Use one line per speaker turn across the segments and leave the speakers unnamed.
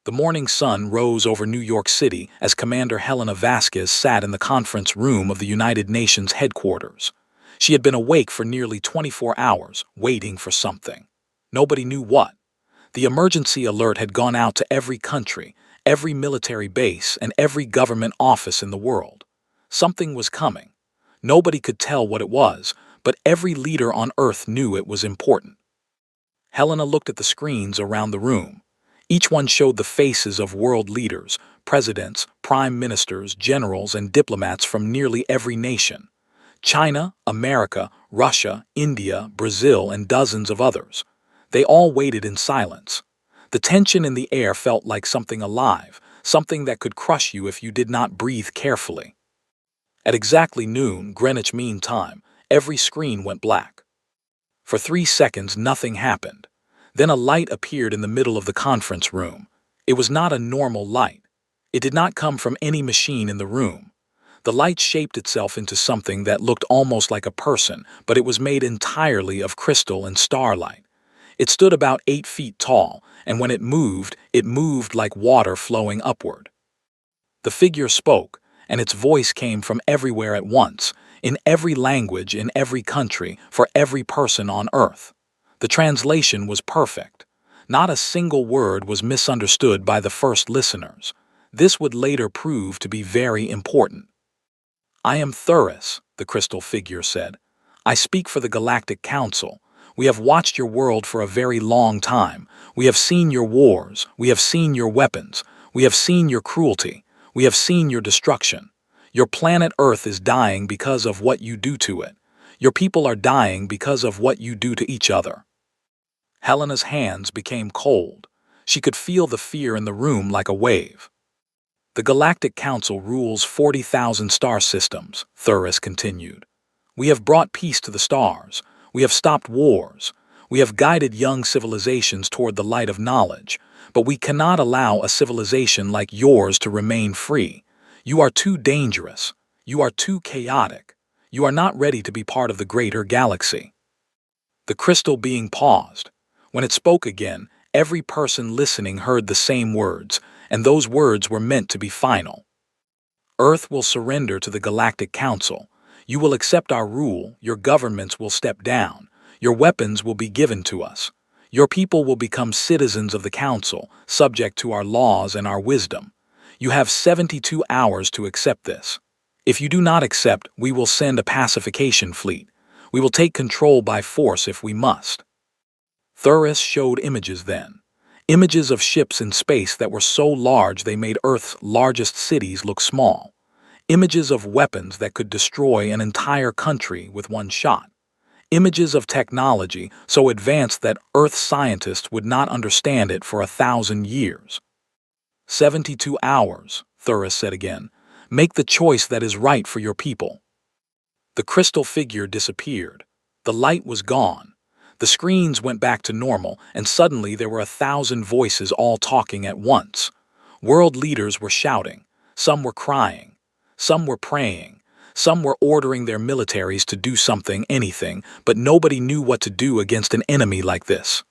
The morning sun rose over New York City as Commander Helena Vasquez sat in the conference room of the United Nations headquarters. She had been awake for nearly 24 hours, waiting for something. Nobody knew what. The emergency alert had gone out to every country, every military base, and every government office in the world. Something was coming. Nobody could tell what it was, but every leader on Earth knew it was important. Helena looked at the screens around the room. Each one showed the faces of world leaders, presidents, prime ministers, generals, and diplomats from nearly every nation. China, America, Russia, India, Brazil, and dozens of others. They all waited in silence. The tension in the air felt like something alive, something that could crush you if you did not breathe carefully. At exactly noon, Greenwich Mean Time, every screen went black. For 3 seconds, nothing happened. Then a light appeared in the middle of the conference room. It was not a normal light. It did not come from any machine in the room. The light shaped itself into something that looked almost like a person, but it was made entirely of crystal and starlight. It stood about 8 feet tall, and when it moved like water flowing upward. The figure spoke, and its voice came from everywhere at once, in every language, in every country, for every person on Earth. The translation was perfect. Not a single word was misunderstood by the first listeners. This would later prove to be very important. "I am Thuris," the crystal figure said. "I speak for the Galactic Council. We have watched your world for a very long time. We have seen your wars. We have seen your weapons. We have seen your cruelty. We have seen your destruction. Your planet Earth is dying because of what you do to it. Your people are dying because of what you do to each other." Helena's hands became cold. She could feel the fear in the room like a wave. "The Galactic Council rules 40,000 star systems," Thuris continued. "We have brought peace to the stars. We have stopped wars. We have guided young civilizations toward the light of knowledge. But we cannot allow a civilization like yours to remain free. You are too dangerous. You are too chaotic. You are not ready to be part of the greater galaxy." The crystal being paused. When it spoke again, every person listening heard the same words, and those words were meant to be final. "Earth will surrender to the Galactic Council. You will accept our rule, your governments will step down, your weapons will be given to us. Your people will become citizens of the Council, subject to our laws and our wisdom. You have 72 hours to accept this. If you do not accept, we will send a pacification fleet. We will take control by force if we must." Thuris showed images then. Images of ships in space that were so large they made Earth's largest cities look small. Images of weapons that could destroy an entire country with one shot. Images of technology so advanced that Earth scientists would not understand it for 1,000 years. 72 hours, Thuris said again. "Make the choice that is right for your people." The crystal figure disappeared. The light was gone. The screens went back to normal, and suddenly there were 1,000 voices all talking at once. World leaders were shouting. Some were crying. Some were praying. Some were ordering their militaries to do something, anything, but nobody knew what to do against an enemy like this.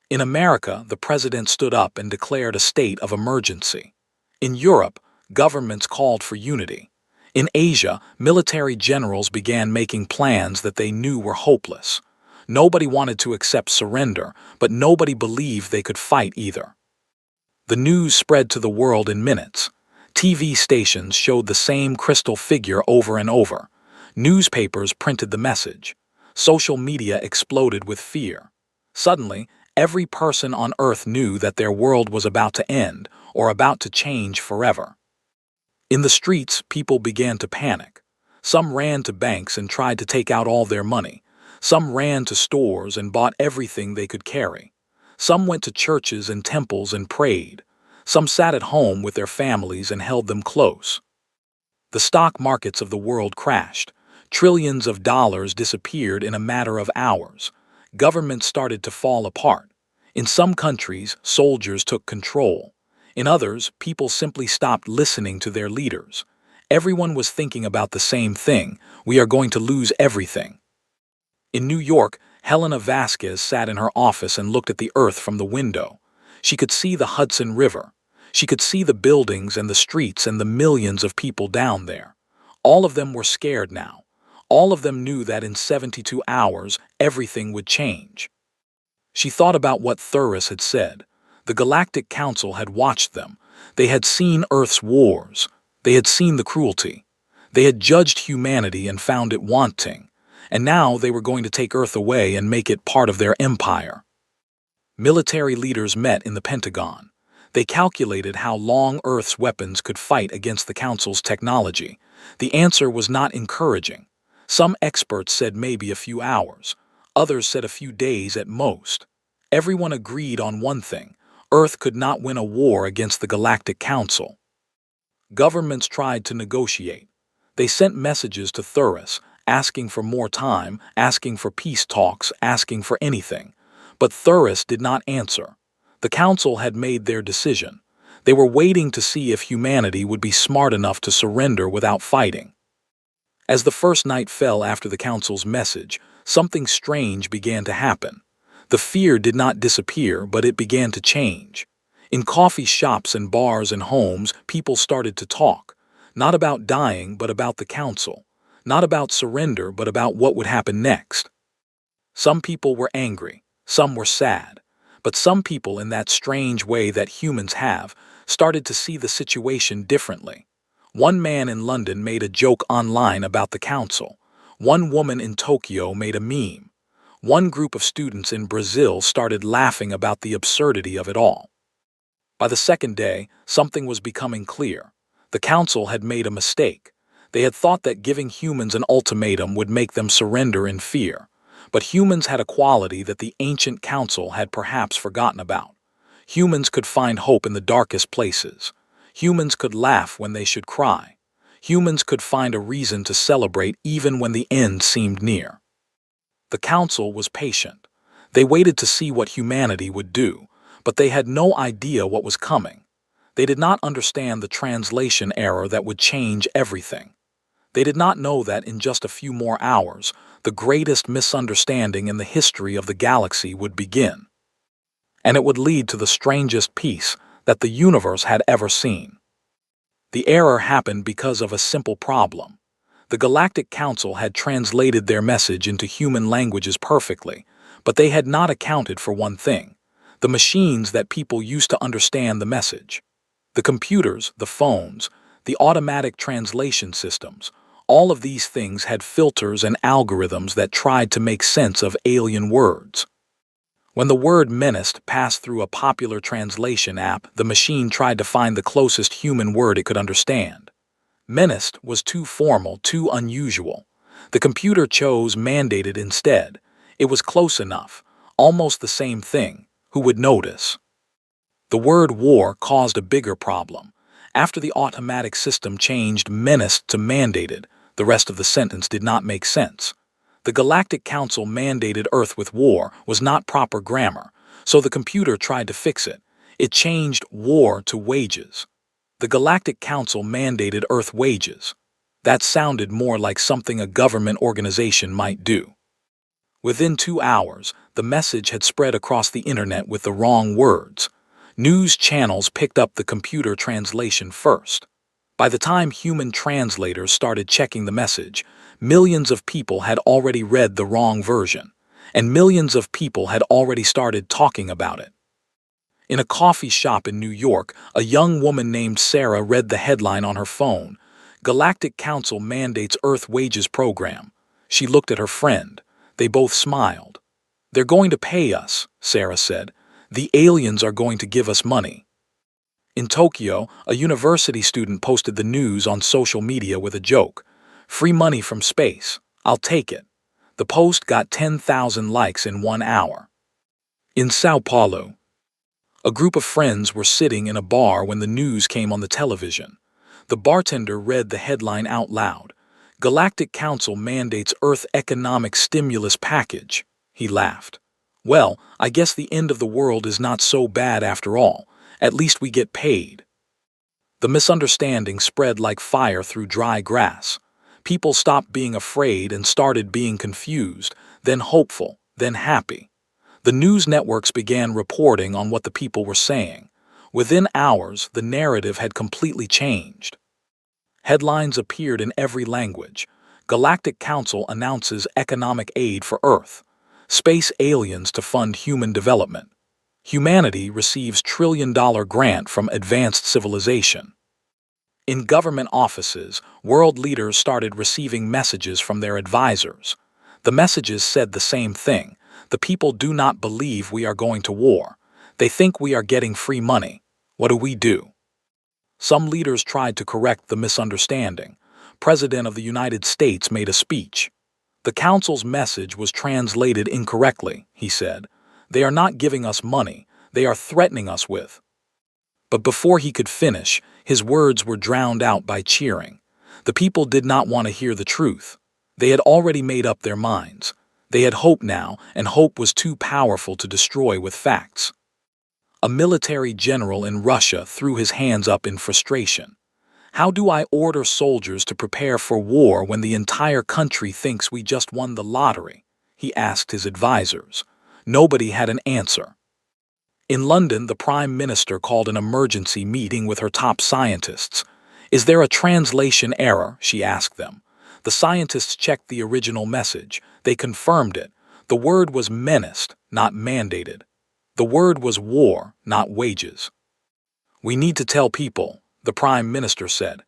In America, the president stood up and declared a state of emergency. In Europe, governments called for unity. In Asia, military generals began making plans that they knew were hopeless. Nobody wanted to accept surrender, but nobody believed they could fight either. The news spread to the world in minutes. TV stations showed the same crystal figure over and over. Newspapers printed the message. Social media exploded with fear. Suddenly, every person on Earth knew that their world was about to end or about to change forever. In the streets, people began to panic. Some ran to banks and tried to take out all their money. Some ran to stores and bought everything they could carry. Some went to churches and temples and prayed. Some sat at home with their families and held them close. The stock markets of the world crashed. Trillions of dollars disappeared in a matter of hours. Governments started to fall apart. In some countries, soldiers took control. In others, people simply stopped listening to their leaders. Everyone was thinking about the same thing: we are going to lose everything. In New York, Helena Vasquez sat in her office and looked at the Earth from the window. She could see the Hudson River. She could see the buildings and the streets and the millions of people down there. All of them were scared now. All of them knew that in 72 hours, everything would change. She thought about what Thuris had said. The Galactic Council had watched them. They had seen Earth's wars. They had seen the cruelty. They had judged humanity and found it wanting. And now they were going to take Earth away and make it part of their empire. Military leaders met in the Pentagon. They calculated how long Earth's weapons could fight against the Council's technology. The answer was not encouraging. Some experts said maybe a few hours. Others said a few days at most. Everyone agreed on one thing: Earth could not win a war against the Galactic Council. Governments tried to negotiate. They sent messages to Thuris, asking for more time, asking for peace talks, asking for anything. But Thuris did not answer. The Council had made their decision. They were waiting to see if humanity would be smart enough to surrender without fighting. As the first night fell after the Council's message, something strange began to happen. The fear did not disappear, but it began to change. In coffee shops and bars and homes, people started to talk. Not about dying, but about the Council. Not about surrender, but about what would happen next. Some people were angry. Some were sad. But some people, in that strange way that humans have, started to see the situation differently. One man in London made a joke online about the Council. One woman in Tokyo made a meme. One group of students in Brazil started laughing about the absurdity of it all. By the second day, something was becoming clear. The Council had made a mistake. They had thought that giving humans an ultimatum would make them surrender in fear. But humans had a quality that the ancient Council had perhaps forgotten about. Humans could find hope in the darkest places. Humans could laugh when they should cry. Humans could find a reason to celebrate even when the end seemed near. The Council was patient. They waited to see what humanity would do, but they had no idea what was coming. They did not understand the translation error that would change everything. They did not know that in just a few more hours, the greatest misunderstanding in the history of the galaxy would begin. And it would lead to the strangest peace that the universe had ever seen. The error happened because of a simple problem. The Galactic Council had translated their message into human languages perfectly, but they had not accounted for one thing: the machines that people used to understand the message. The computers, the phones, the automatic translation systems, all of these things had filters and algorithms that tried to make sense of alien words. When the word menaced passed through a popular translation app, the machine tried to find the closest human word it could understand. Menaced was too formal, too unusual. The computer chose mandated instead. It was close enough, almost the same thing. Who would notice? The word war caused a bigger problem. After the automatic system changed menaced to mandated, the rest of the sentence did not make sense. The Galactic Council mandated Earth with war was not proper grammar, so the computer tried to fix it. It changed war to wages. The Galactic Council mandated Earth wages. That sounded more like something a government organization might do. Within 2 hours, the message had spread across the internet with the wrong words. News channels picked up the computer translation first. By the time human translators started checking the message, millions of people had already read the wrong version, and millions of people had already started talking about it. In a coffee shop in New York, a young woman named Sarah read the headline on her phone: Galactic Council mandates Earth wages program. She looked at her friend. They both smiled. "They're going to pay us," Sarah said. "The aliens are going to give us money." In Tokyo, a university student posted the news on social media with a joke: "Free money from space. I'll take it." The post got 10,000 likes in 1 hour. In Sao Paulo, a group of friends were sitting in a bar when the news came on the television. The bartender read the headline out loud: Galactic Council mandates Earth economic stimulus package. He laughed. "Well, I guess the end of the world is not so bad after all. At least we get paid." The misunderstanding spread like fire through dry grass. People stopped being afraid and started being confused, then hopeful, then happy. The news networks began reporting on what the people were saying. Within hours, the narrative had completely changed. Headlines appeared in every language. Galactic Council announces economic aid for Earth. Space aliens to fund human development. Humanity receives trillion-dollar grant from advanced civilization. In government offices, world leaders started receiving messages from their advisors. The messages said the same thing. The people do not believe we are going to war. They think we are getting free money. What do we do? Some leaders tried to correct the misunderstanding. President of the United States made a speech. The council's message was translated incorrectly, he said. They are not giving us money. They are threatening us with. But before he could finish, his words were drowned out by cheering. The people did not want to hear the truth. They had already made up their minds. They had hope now, and hope was too powerful to destroy with facts. A military general in Russia threw his hands up in frustration. How do I order soldiers to prepare for war when the entire country thinks we just won the lottery? He asked his advisors. Nobody had an answer. In London, the Prime Minister called an emergency meeting with her top scientists. Is there a translation error? She asked them. The scientists checked the original message. They confirmed it. The word was menaced, not mandated. The word was war, not wages. We need to tell people, the Prime Minister said.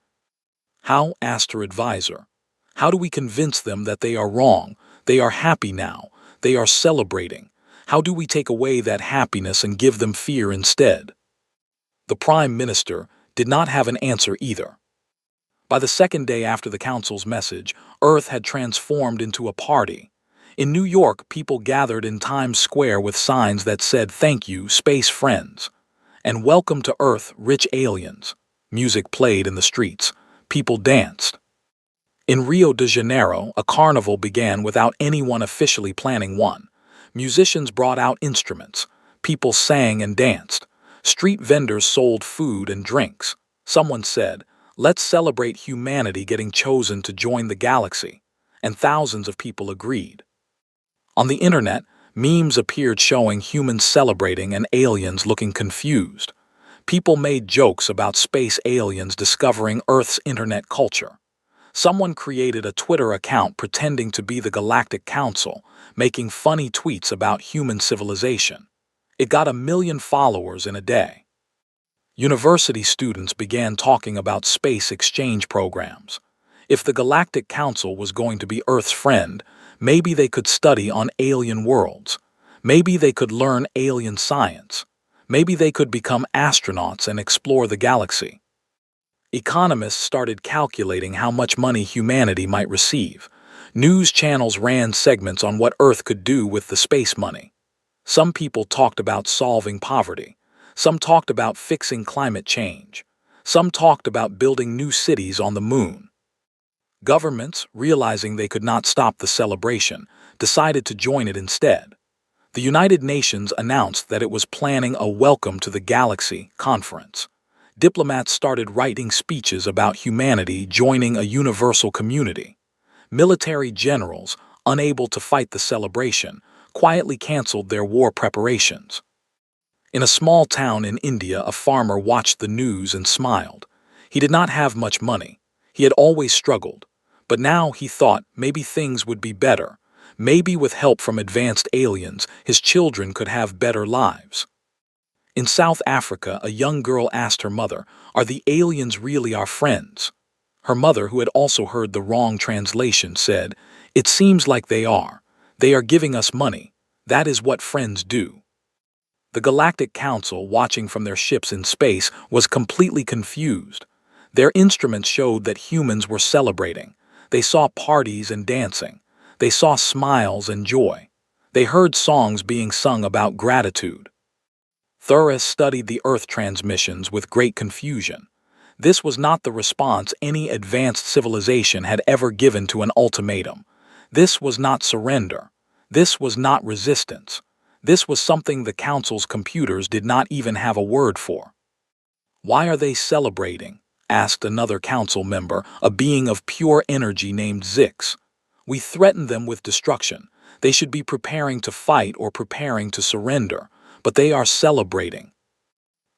How? Asked her advisor. How do we convince them that they are wrong? They are happy now. They are celebrating. How do we take away that happiness and give them fear instead? The Prime Minister did not have an answer either. By the second day after the council's message, Earth had transformed into a party. In New York, people gathered in Times Square with signs that said, "Thank you, space friends," and "Welcome to Earth, rich aliens." Music played in the streets. People danced. In Rio de Janeiro, a carnival began without anyone officially planning one. Musicians brought out instruments. People sang and danced. Street vendors sold food and drinks. Someone said, "Let's celebrate humanity getting chosen to join the galaxy," and thousands of people agreed. On the internet, memes appeared showing humans celebrating and aliens looking confused. People made jokes about space aliens discovering Earth's internet culture. Someone created a Twitter account pretending to be the Galactic Council, making funny tweets about human civilization. It got 1 million followers in a day. University students began talking about space exchange programs. If the Galactic Council was going to be Earth's friend, maybe they could study on alien worlds. Maybe they could learn alien science. Maybe they could become astronauts and explore the galaxy. Economists started calculating how much money humanity might receive. News channels ran segments on what Earth could do with the space money. Some people talked about solving poverty. Some talked about fixing climate change. Some talked about building new cities on the moon. Governments, realizing they could not stop the celebration, decided to join it instead. The United Nations announced that it was planning a Welcome to the Galaxy conference. Diplomats started writing speeches about humanity joining a universal community. Military generals, unable to fight the celebration, quietly canceled their war preparations. In a small town in India, a farmer watched the news and smiled. He did not have much money. He had always struggled. But now he thought maybe things would be better. Maybe with help from advanced aliens, his children could have better lives. In South Africa, a young girl asked her mother, "Are the aliens really our friends?" Her mother, who had also heard the wrong translation, said, "It seems like they are. They are giving us money. That is what friends do." The Galactic Council, watching from their ships in space, was completely confused. Their instruments showed that humans were celebrating. They saw parties and dancing. They saw smiles and joy. They heard songs being sung about gratitude. Thuris studied the Earth transmissions with great confusion. This was not the response any advanced civilization had ever given to an ultimatum. This was not surrender. This was not resistance. This was something the Council's computers did not even have a word for. "Why are they celebrating?" asked another Council member, a being of pure energy named Zix. "We threatened them with destruction. They should be preparing to fight or preparing to surrender, but they are celebrating.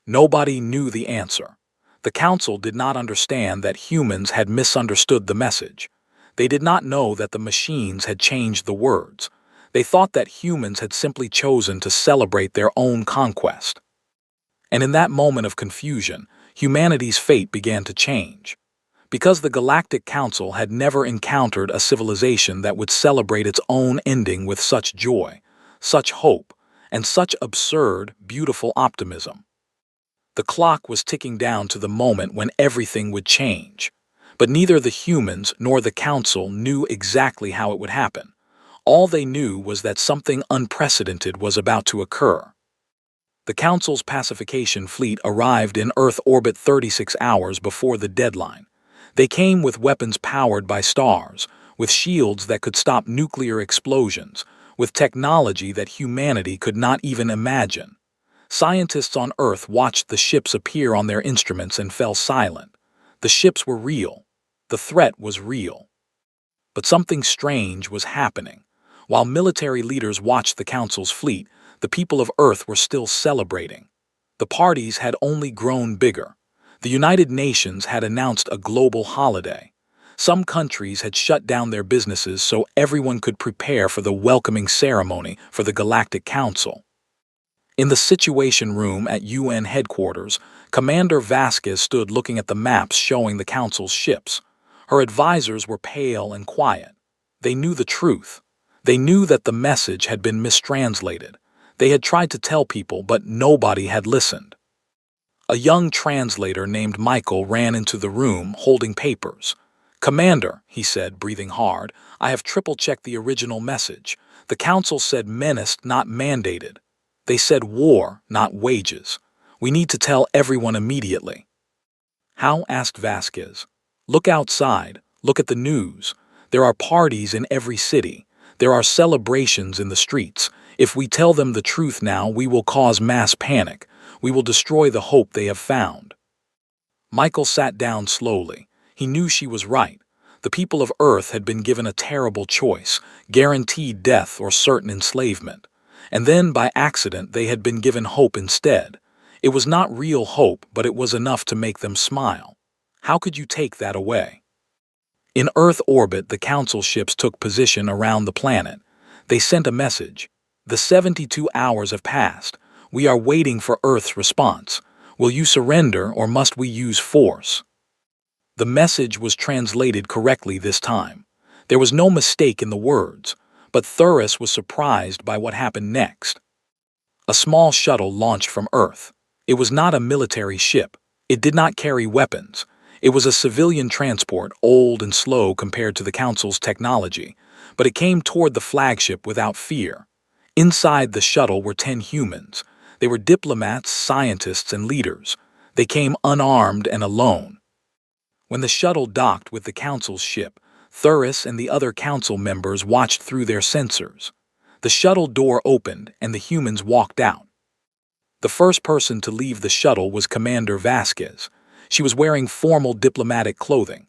Nobody knew the answer. The council did not understand that humans had misunderstood the message. They did not know that the machines had changed the words. They thought that humans had simply chosen to celebrate their own conquest. And in that moment of confusion, humanity's fate began to change. Because the Galactic Council had never encountered a civilization that would celebrate its own ending with such joy, such hope, and such absurd, beautiful optimism. The clock was ticking down to the moment when everything would change. But neither the humans nor the Council knew exactly how it would happen. All they knew was that something unprecedented was about to occur. The Council's pacification fleet arrived in Earth orbit 36 hours before the deadline. They came with weapons powered by stars, with shields that could stop nuclear explosions, with technology that humanity could not even imagine. Scientists on Earth watched the ships appear on their instruments and fell silent. The ships were real. The threat was real. But something strange was happening. While military leaders watched the Council's fleet, the people of Earth were still celebrating. The parties had only grown bigger. The United Nations had announced a global holiday. Some countries had shut down their businesses so everyone could prepare for the welcoming ceremony for the Galactic Council. In the Situation Room at UN headquarters, Commander Vasquez stood looking at the maps showing the Council's ships. Her advisors were pale and quiet. They knew the truth. They knew that the message had been mistranslated. They had tried to tell people, but nobody had listened. A young translator named Michael ran into the room holding papers. "Commander," he said, breathing hard, "I have triple-checked the original message. The Council said menaced, not mandated. They said war, not wages. We need to tell everyone immediately." "How?" asked Vasquez. "Look outside. Look at the news. There are parties in every city. There are celebrations in the streets. If we tell them the truth now, we will cause mass panic. We will destroy the hope they have found." Michael sat down slowly. He knew she was right. The people of Earth had been given a terrible choice, guaranteed death or certain enslavement. And then, by accident, they had been given hope instead. It was not real hope, but it was enough to make them smile. How could you take that away? In Earth orbit, the Council ships took position around the planet. They sent a message. "The 72 hours have passed. We are waiting for Earth's response. Will you surrender or must we use force?" The message was translated correctly this time. There was no mistake in the words, but Thuris was surprised by what happened next. A small shuttle launched from Earth. It was not a military ship. It did not carry weapons. It was a civilian transport, old and slow compared to the Council's technology, but it came toward the flagship without fear. Inside the shuttle were 10 humans. They were diplomats, scientists, and leaders. They came unarmed and alone. When the shuttle docked with the Council's ship, Thuris and the other Council members watched through their sensors. The shuttle door opened and the humans walked out. The first person to leave the shuttle was Commander Vasquez. She was wearing formal diplomatic clothing.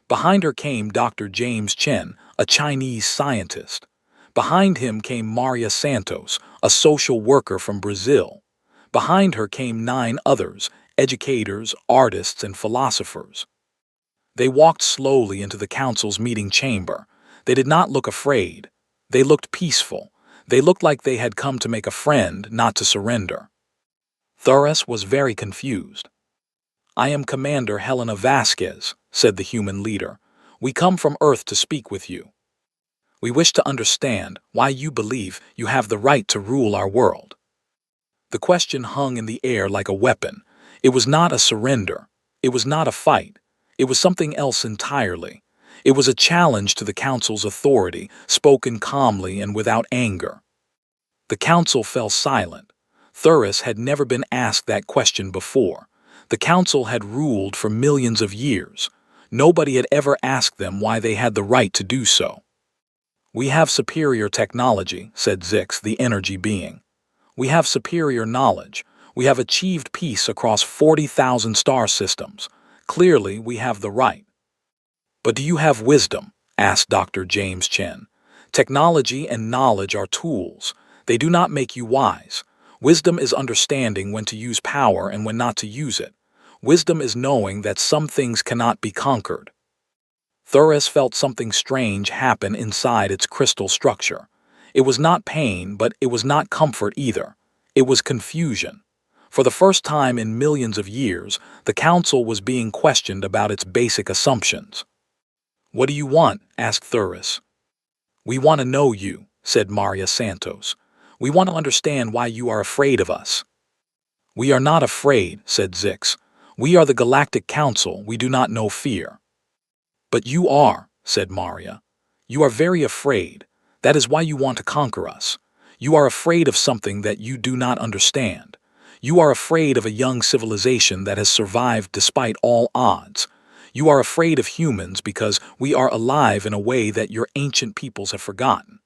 Behind her came Dr. James Chen, a Chinese scientist. Behind him came Maria Santos, a social worker from Brazil. Behind her came 9 others, educators, artists, and philosophers. They walked slowly into the Council's meeting chamber. They did not look afraid. They looked peaceful. They looked like they had come to make a friend, not to surrender. Thuris was very confused. "I am Commander Helena Vasquez," said the human leader. "We come from Earth to speak with you. We wish to understand why you believe you have the right to rule our world." The question hung in the air like a weapon. It was not a surrender. It was not a fight. It was something else entirely. It was a challenge to the Council's authority, spoken calmly and without anger. The Council fell silent. Thuris had never been asked that question before. The Council had ruled for millions of years. Nobody had ever asked them why they had the right to do so. "We have superior technology," said Zix, the energy being. "We have superior knowledge. We have achieved peace across 40,000 star systems. Clearly, we have the right." "But do you have wisdom?" asked Dr. James Chen. Technology and knowledge are tools. They do not make you wise. Wisdom is understanding when to use power and when not to use it. Wisdom is knowing that some things cannot be conquered. Thuris felt something strange happen inside its crystal structure. It was not pain, but it was not comfort either. It was confusion. For the first time in millions of years, the council was being questioned about its basic assumptions. "What do you want?" asked Thuris. "We want to know you," said Maria Santos. "We want to understand why you are afraid of us." "We are not afraid," said Zix. "We are the Galactic Council. We do not know fear." "But you are," said Maria. "You are very afraid. That is why you want to conquer us. You are afraid of something that you do not understand. You are afraid of a young civilization that has survived despite all odds. You are afraid of humans because we are alive in a way that your ancient peoples have forgotten."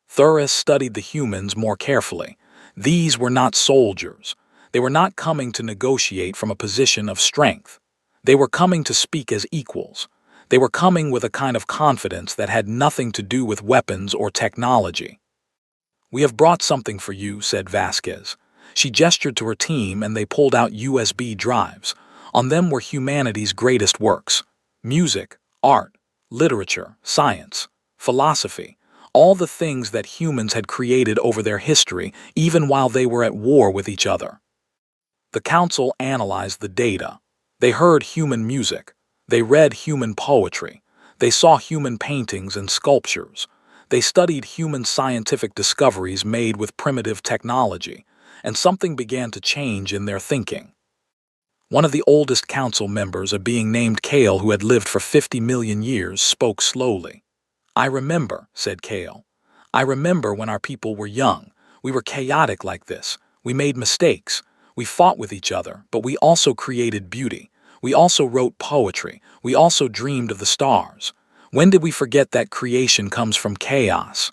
Thuris studied the humans more carefully. These were not soldiers. They were not coming to negotiate from a position of strength. They were coming to speak as equals. They were coming with a kind of confidence that had nothing to do with weapons or technology. "We have brought something for you," said Vasquez. She gestured to her team and they pulled out USB drives. On them were humanity's greatest works: music, art, literature, science, philosophy, all the things that humans had created over their history, even while they were at war with each other. The council analyzed the data. They heard human music. They read human poetry. They saw human paintings and sculptures. They studied human scientific discoveries made with primitive technology, and something began to change in their thinking. One of the oldest council members, a being named Kale who had lived for 50 million years, spoke slowly. "I remember," said Kale. "I remember when our people were young. We were chaotic like this. We made mistakes. We fought with each other, but we also created beauty. We also wrote poetry. We also dreamed of the stars. When did we forget that creation comes from chaos?"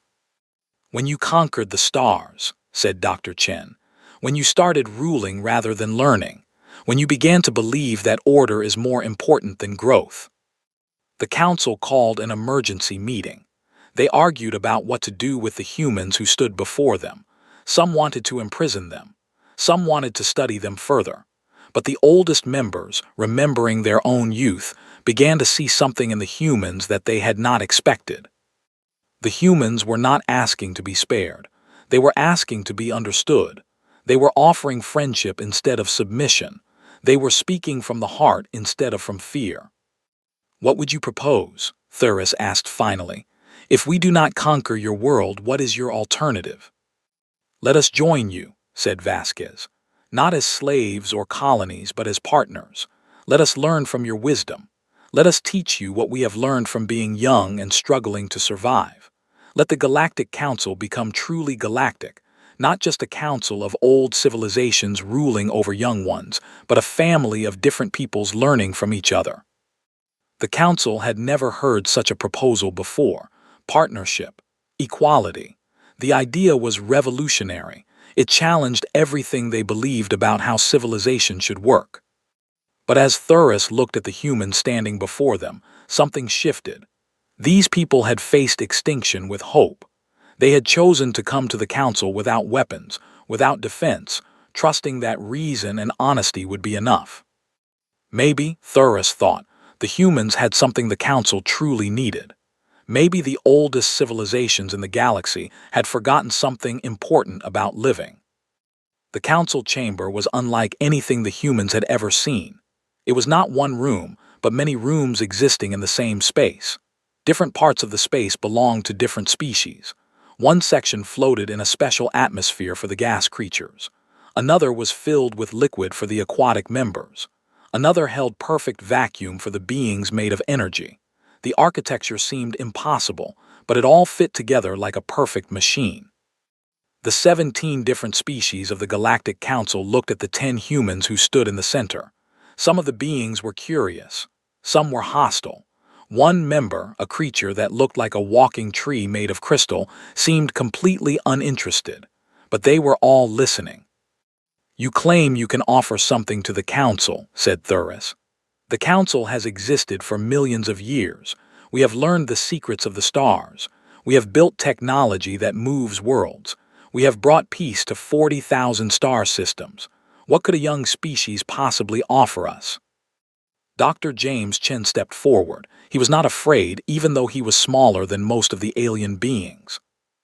"When you conquered the stars," said Dr. Chen. "When you started ruling rather than learning. When you began to believe that order is more important than growth." The council called an emergency meeting. They argued about what to do with the humans who stood before them. Some wanted to imprison them. Some wanted to study them further. But the oldest members, remembering their own youth, began to see something in the humans that they had not expected. The humans were not asking to be spared. They were asking to be understood. They were offering friendship instead of submission. They were speaking from the heart instead of from fear. "What would you propose?" Thuris asked finally. "If we do not conquer your world, what is your alternative?" "Let us join you," said Vasquez. "Not as slaves or colonies, but as partners. Let us learn from your wisdom. Let us teach you what we have learned from being young and struggling to survive. Let the Galactic Council become truly galactic, not just a council of old civilizations ruling over young ones, but a family of different peoples learning from each other." The council had never heard such a proposal before. Partnership, equality. The idea was revolutionary. It challenged everything they believed about how civilization should work. But as Thuris looked at the humans standing before them, something shifted. These people had faced extinction with hope. They had chosen to come to the council without weapons, without defense, trusting that reason and honesty would be enough. Maybe, Thuris thought, the humans had something the council truly needed. Maybe the oldest civilizations in the galaxy had forgotten something important about living. The council chamber was unlike anything the humans had ever seen. It was not one room, but many rooms existing in the same space. Different parts of the space belonged to different species. One section floated in a special atmosphere for the gas creatures. Another was filled with liquid for the aquatic members. Another held perfect vacuum for the beings made of energy. The architecture seemed impossible, but it all fit together like a perfect machine. The 17 different species of the Galactic Council looked at the 10 humans who stood in the center. Some of the beings were curious. Some were hostile. One member, a creature that looked like a walking tree made of crystal, seemed completely uninterested. But they were all listening. "You claim you can offer something to the Council," said Thuris. "The Council has existed for millions of years. We have learned the secrets of the stars. We have built technology that moves worlds. We have brought peace to 40,000 star systems. What could a young species possibly offer us? Dr. James Chen stepped forward. He was not afraid, even though he was smaller than most of the alien beings.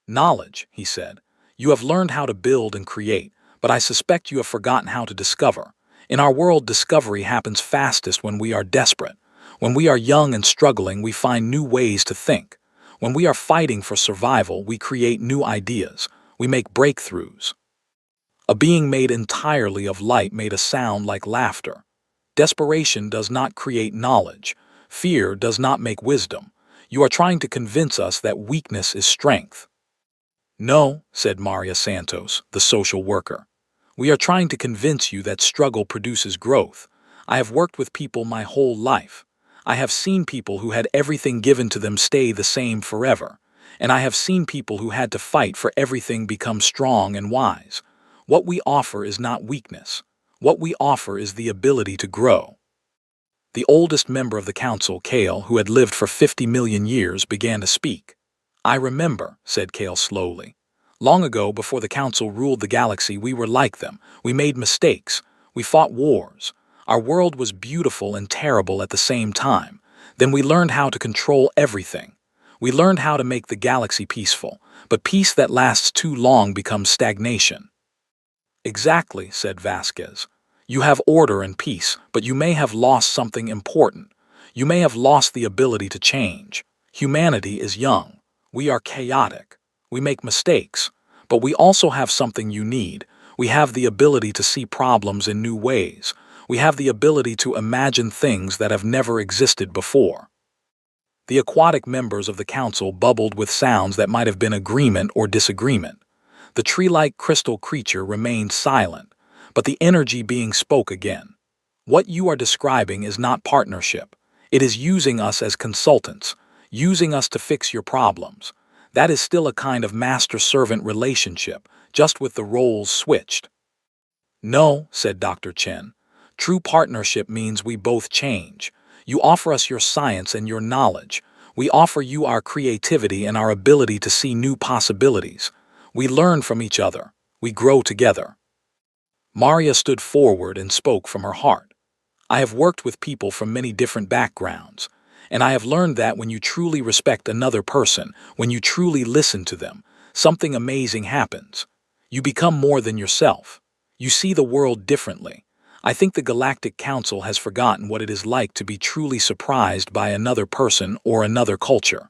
Knowledge, he said. You have learned how to build and create, but I suspect you have forgotten how to discover. In our world, discovery happens fastest when we are desperate. When we are young and struggling, we find new ways to think. When we are fighting for survival, we create new ideas. We make breakthroughs. A being made entirely of light made a sound like laughter. Desperation does not create knowledge. Fear does not make wisdom. You are trying to convince us that weakness is strength. No, said Maria Santos, the social worker. We are trying to convince you that struggle produces growth. I have worked with people my whole life. I have seen people who had everything given to them stay the same forever. And I have seen people who had to fight for everything become strong and wise. What we offer is not weakness. What we offer is the ability to grow. The oldest member of the council, Kale, who had lived for 50 million years, began to speak. I remember, said Kale slowly. Long ago, before the council ruled the galaxy, we were like them. We made mistakes. We fought wars. Our world was beautiful and terrible at the same time. Then we learned how to control everything. We learned how to make the galaxy peaceful, but peace that lasts too long becomes stagnation. Exactly, said Vasquez. You have order and peace, but you may have lost something important. You may have lost the ability to change. Humanity is young. We are chaotic. We make mistakes. But we also have something you need. We have the ability to see problems in new ways. We have the ability to imagine things that have never existed before. The aquatic members of the council bubbled with sounds that might have been agreement or disagreement. The tree-like crystal creature remained silent, but the energy being spoke again. What you are describing is not partnership. It is using us as consultants, using us to fix your problems. That is still a kind of master-servant relationship, just with the roles switched. No, said Dr. Chen. True partnership means we both change. You offer us your science and your knowledge. We offer you our creativity and our ability to see new possibilities. We learn from each other. We grow together. Maria stood forward and spoke from her heart. I have worked with people from many different backgrounds, and I have learned that when you truly respect another person, when you truly listen to them, something amazing happens. You become more than yourself. You see the world differently. I think the Galactic Council has forgotten what it is like to be truly surprised by another person or another culture.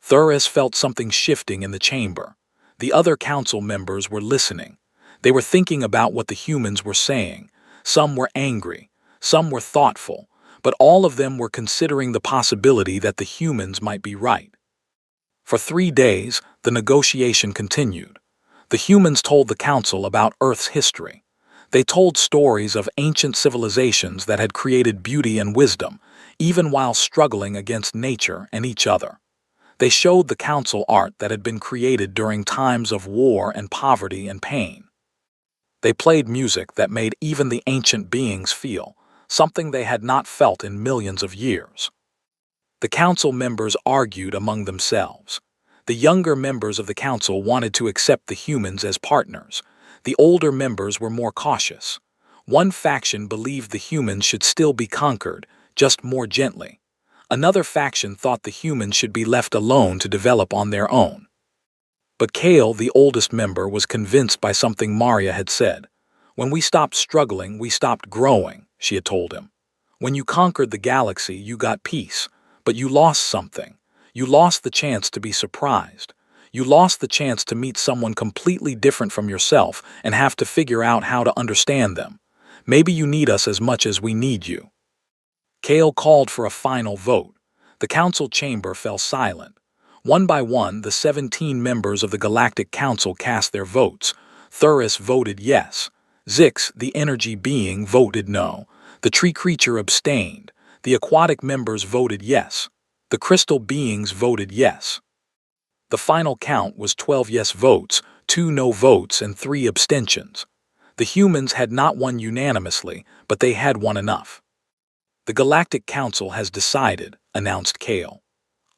Thuris felt something shifting in the chamber. The other council members were listening. They were thinking about what the humans were saying. Some were angry, some were thoughtful, but all of them were considering the possibility that the humans might be right. For 3 days, the negotiation continued. The humans told the council about Earth's history. They told stories of ancient civilizations that had created beauty and wisdom, even while struggling against nature and each other. They showed the council art that had been created during times of war and poverty and pain. They played music that made even the ancient beings feel, something they had not felt in millions of years. The council members argued among themselves. The younger members of the council wanted to accept the humans as partners. The older members were more cautious. One faction believed the humans should still be conquered, just more gently. Another faction thought the humans should be left alone to develop on their own. But Kale, the oldest member, was convinced by something Maria had said. When we stopped struggling, we stopped growing, she had told him. When you conquered the galaxy, you got peace, but you lost something. You lost the chance to be surprised. You lost the chance to meet someone completely different from yourself and have to figure out how to understand them. Maybe you need us as much as we need you. Kale called for a final vote. The council chamber fell silent. One by one, the 17 members of the Galactic Council cast their votes. Thuris voted yes. Zix, the energy being, voted no. The tree creature abstained. The aquatic members voted yes. The crystal beings voted yes. The final count was 12 yes votes, 2 no votes, and 3 abstentions. The humans had not won unanimously, but they had won enough. The Galactic Council has decided, announced Kale.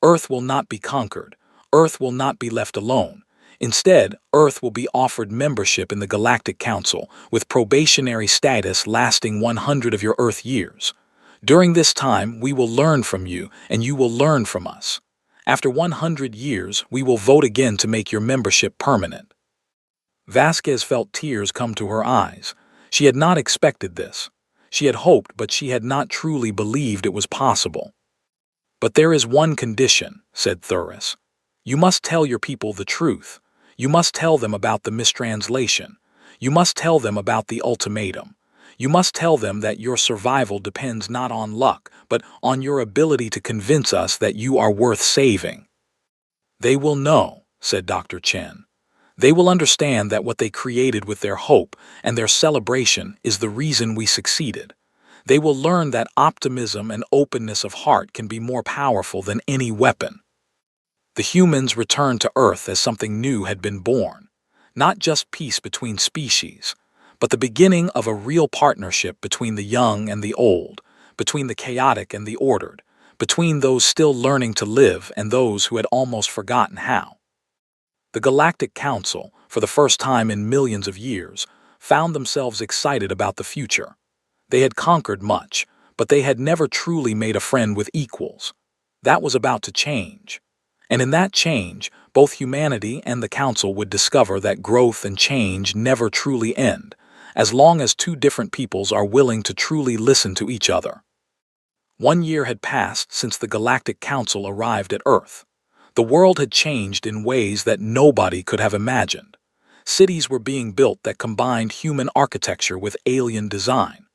Earth will not be conquered. Earth will not be left alone. Instead, Earth will be offered membership in the Galactic Council, with probationary status lasting 100 of your Earth years. During this time, we will learn from you, and you will learn from us. After 100 years, we will vote again to make your membership permanent. Vasquez felt tears come to her eyes. She had not expected this. She had hoped, but she had not truly believed it was possible. "But there is one condition," said Thuris. "You must tell your people the truth. You must tell them about the mistranslation. You must tell them about the ultimatum. You must tell them that your survival depends not on luck, but on your ability to convince us that you are worth saving." "They will know," said Dr. Chen. "They will understand that what they created with their hope and their celebration is the reason we succeeded. They will learn that optimism and openness of heart can be more powerful than any weapon." The humans returned to Earth as something new had been born. Not just peace between species, but the beginning of a real partnership between the young and the old, between the chaotic and the ordered, between those still learning to live and those who had almost forgotten how. The Galactic Council, for the first time in millions of years, found themselves excited about the future. They had conquered much, but they had never truly made a friend with equals. That was about to change. And in that change, both humanity and the Council would discover that growth and change never truly end, as long as two different peoples are willing to truly listen to each other. 1 year had passed since the Galactic Council arrived at Earth. The world had changed in ways that nobody could have imagined. Cities were being built that combined human architecture with alien design.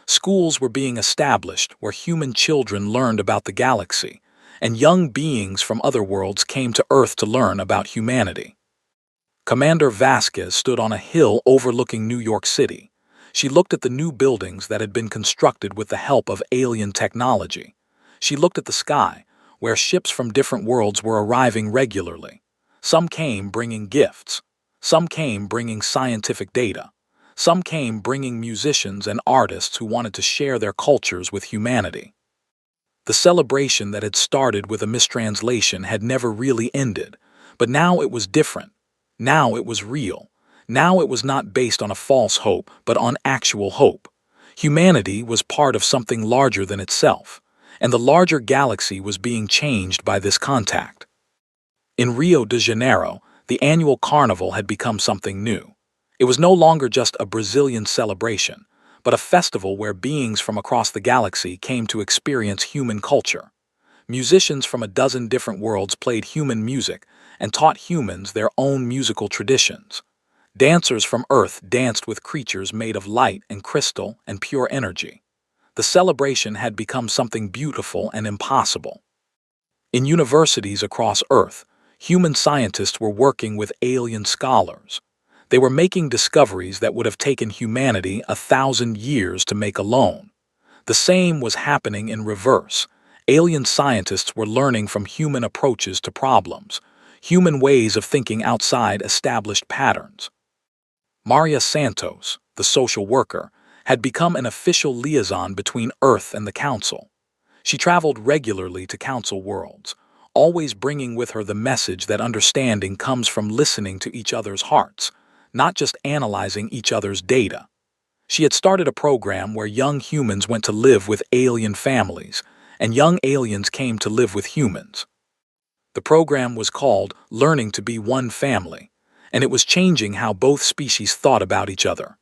Schools were being established where human children learned about the galaxy, and young beings from other worlds came to Earth to learn about humanity. Commander Vasquez stood on a hill overlooking New York City. She looked at the new buildings that had been constructed with the help of alien technology. She looked at the sky, where ships from different worlds were arriving regularly. Some came bringing gifts. Some came bringing scientific data. Some came bringing musicians and artists who wanted to share their cultures with humanity. The celebration that had started with a mistranslation had never really ended, but now it was different. Now it was real. Now it was not based on a false hope, but on actual hope. Humanity was part of something larger than itself, and the larger galaxy was being changed by this contact. In Rio de Janeiro, the annual carnival had become something new. It was no longer just a Brazilian celebration, but a festival where beings from across the galaxy came to experience human culture. Musicians from a dozen different worlds played human music and taught humans their own musical traditions. Dancers from Earth danced with creatures made of light and crystal and pure energy. The celebration had become something beautiful and impossible. In universities across Earth, human scientists were working with alien scholars. They were making discoveries that would have taken humanity 1,000 years to make alone. The same was happening in reverse. Alien scientists were learning from human approaches to problems, human ways of thinking outside established patterns. Maria Santos, the social worker, had become an official liaison between Earth and the Council. She traveled regularly to Council worlds, always bringing with her the message that understanding comes from listening to each other's hearts, not just analyzing each other's data. She had started a program where young humans went to live with alien families, and young aliens came to live with humans. The program was called Learning to Be One Family, and it was changing how both species thought about each other.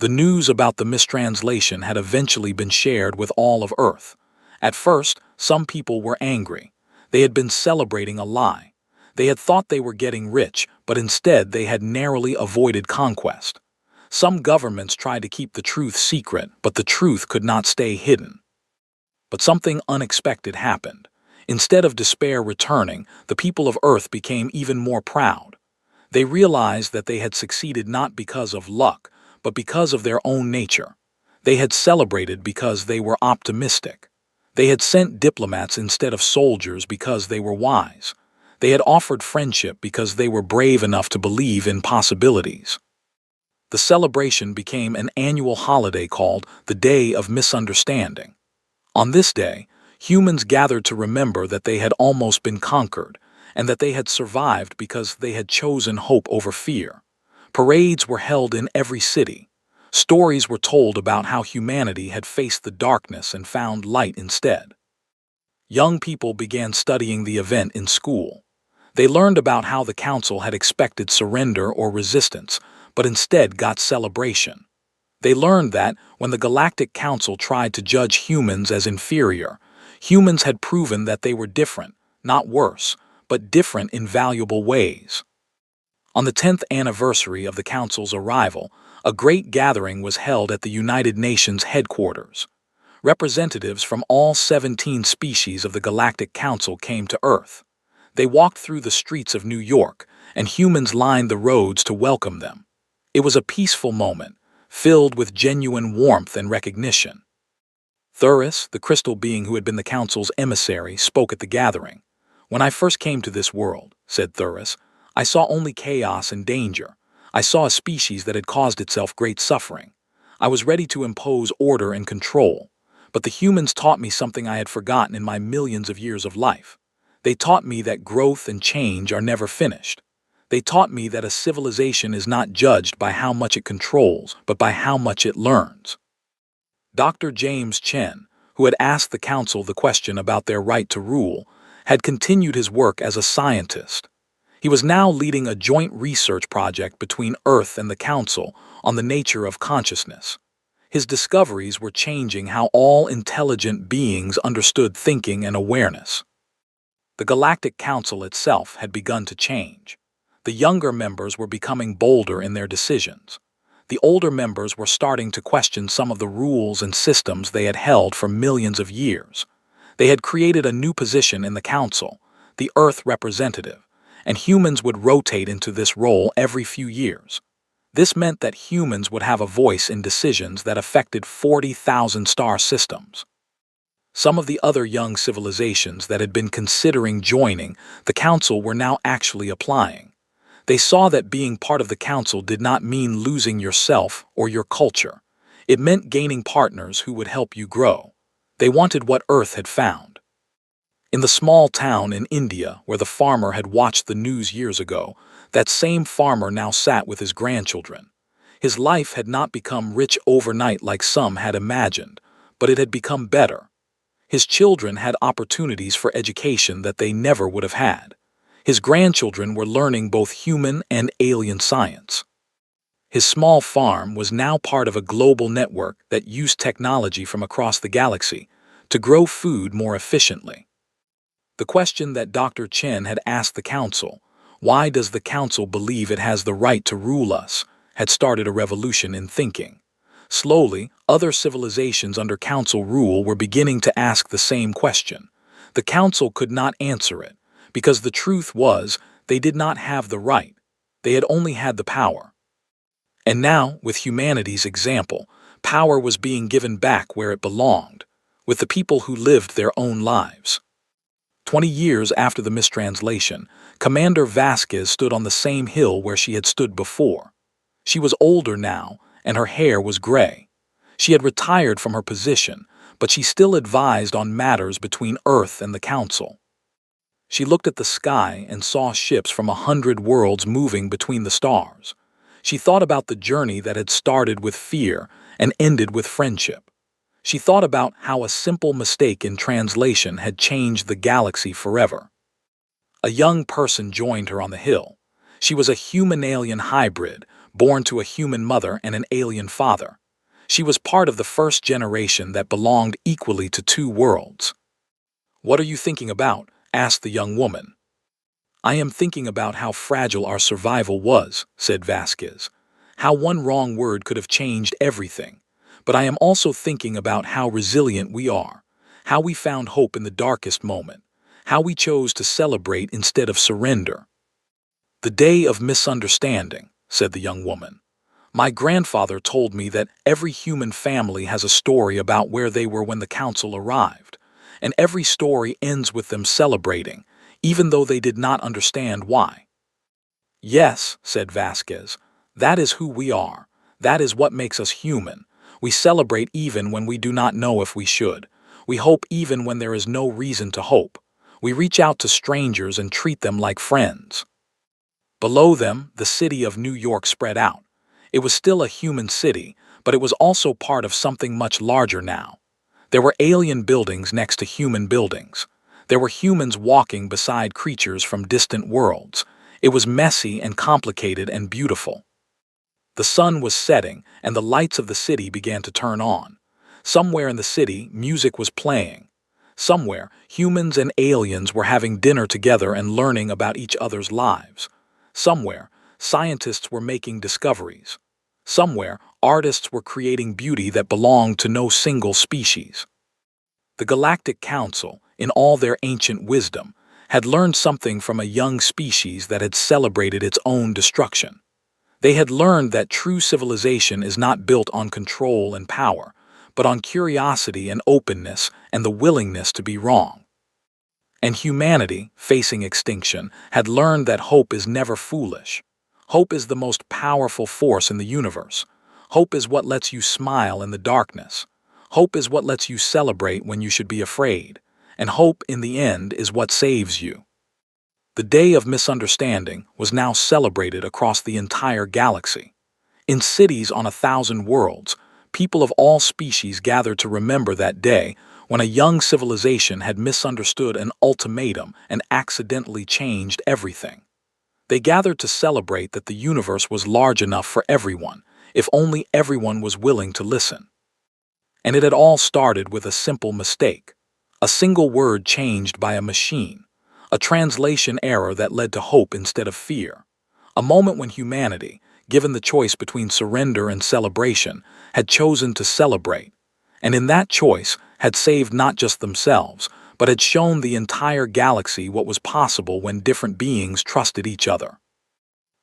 The news about the mistranslation had eventually been shared with all of Earth. At first, some people were angry. They had been celebrating a lie. They had thought they were getting rich, but instead they had narrowly avoided conquest. Some governments tried to keep the truth secret, but the truth could not stay hidden. But something unexpected happened. Instead of despair returning, the people of Earth became even more proud. They realized that they had succeeded not because of luck, but because of their own nature. They had celebrated because they were optimistic. They had sent diplomats instead of soldiers because they were wise. They had offered friendship because they were brave enough to believe in possibilities. The celebration became an annual holiday called the Day of Misunderstanding. On this day, humans gathered to remember that they had almost been conquered, and that they had survived because they had chosen hope over fear. Parades were held in every city. Stories were told about how humanity had faced the darkness and found light instead. Young people began studying the event in school. They learned about how the council had expected surrender or resistance, but instead got celebration. They learned that, when the Galactic Council tried to judge humans as inferior, humans had proven that they were different, not worse, but different in valuable ways. On the 10th anniversary of the Council's arrival, a great gathering was held at the United Nations headquarters. Representatives from all 17 species of the Galactic Council came to Earth. They walked through the streets of New York, and humans lined the roads to welcome them. It was a peaceful moment, filled with genuine warmth and recognition. Thuris, the crystal being who had been the Council's emissary, spoke at the gathering. "When I first came to this world," said Thuris, "I saw only chaos and danger. I saw a species that had caused itself great suffering. I was ready to impose order and control, but the humans taught me something I had forgotten in my millions of years of life. They taught me that growth and change are never finished. They taught me that a civilization is not judged by how much it controls, but by how much it learns." Dr. James Chen, who had asked the Council the question about their right to rule, had continued his work as a scientist. He was now leading a joint research project between Earth and the Council on the nature of consciousness. His discoveries were changing how all intelligent beings understood thinking and awareness. The Galactic Council itself had begun to change. The younger members were becoming bolder in their decisions. The older members were starting to question some of the rules and systems they had held for millions of years. They had created a new position in the Council, the Earth representative, and humans would rotate into this role every few years. This meant that humans would have a voice in decisions that affected 40,000 star systems. Some of the other young civilizations that had been considering joining the Council were now actually applying. They saw that being part of the Council did not mean losing yourself or your culture. It meant gaining partners who would help you grow. They wanted what Earth had found. In the small town in India where the farmer had watched the news years ago, that same farmer now sat with his grandchildren. His life had not become rich overnight like some had imagined, but it had become better. His children had opportunities for education that they never would have had. His grandchildren were learning both human and alien science. His small farm was now part of a global network that used technology from across the galaxy to grow food more efficiently. The question that Dr. Chen had asked the Council, "Why does the Council believe it has the right to rule us?" had started a revolution in thinking. Slowly, other civilizations under Council rule were beginning to ask the same question. The Council could not answer it, because the truth was they did not have the right. They had only had the power. And now, with humanity's example, power was being given back where it belonged, with the people who lived their own lives. 20 years after the mistranslation, Commander Vasquez stood on the same hill where she had stood before. She was older now, and her hair was gray. She had retired from her position, but she still advised on matters between Earth and the Council. She looked at the sky and saw ships from 100 worlds moving between the stars. She thought about the journey that had started with fear and ended with friendship. She thought about how a simple mistake in translation had changed the galaxy forever. A young person joined her on the hill. She was a human-alien hybrid, born to a human mother and an alien father. She was part of the first generation that belonged equally to two worlds. "What are you thinking about?" asked the young woman. "I am thinking about how fragile our survival was," said Vasquez. "How one wrong word could have changed everything. But I am also thinking about how resilient we are, how we found hope in the darkest moment, how we chose to celebrate instead of surrender." "The day of misunderstanding," said the young woman. "My grandfather told me that every human family has a story about where they were when the Council arrived, and every story ends with them celebrating, even though they did not understand why." "Yes," said Vasquez, "that is who we are. That is what makes us human. We celebrate even when we do not know if we should. We hope even when there is no reason to hope. We reach out to strangers and treat them like friends. Below them, the city of New York spread out. It was still a human city, but it was also part of something much larger now. There were alien buildings next to human buildings. There were humans walking beside creatures from distant worlds. It was messy and complicated and beautiful. The sun was setting, and the lights of the city began to turn on. Somewhere in the city, music was playing. Somewhere, humans and aliens were having dinner together and learning about each other's lives. Somewhere, scientists were making discoveries. Somewhere, artists were creating beauty that belonged to no single species. The Galactic Council, in all their ancient wisdom, had learned something from a young species that had celebrated its own destruction. They had learned that true civilization is not built on control and power, but on curiosity and openness and the willingness to be wrong. And humanity, facing extinction, had learned that hope is never foolish. Hope is the most powerful force in the universe. Hope is what lets you smile in the darkness. Hope is what lets you celebrate when you should be afraid. And hope, in the end, is what saves you. The Day of Misunderstanding was now celebrated across the entire galaxy. In cities on 1,000 worlds, people of all species gathered to remember that day when a young civilization had misunderstood an ultimatum and accidentally changed everything. They gathered to celebrate that the universe was large enough for everyone, if only everyone was willing to listen. And it had all started with a simple mistake, a single word changed by a machine, a translation error that led to hope instead of fear, a moment when humanity, given the choice between surrender and celebration, had chosen to celebrate, and in that choice had saved not just themselves, but had shown the entire galaxy what was possible when different beings trusted each other.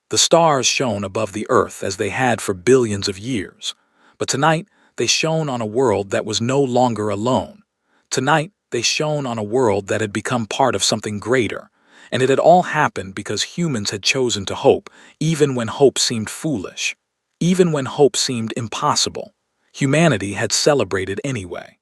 The stars shone above the earth as they had for billions of years, but tonight they shone on a world that was no longer alone. Tonight they shone on a world that had become part of something greater, and it had all happened because humans had chosen to hope, even when hope seemed foolish. Even when hope seemed impossible, humanity had celebrated anyway.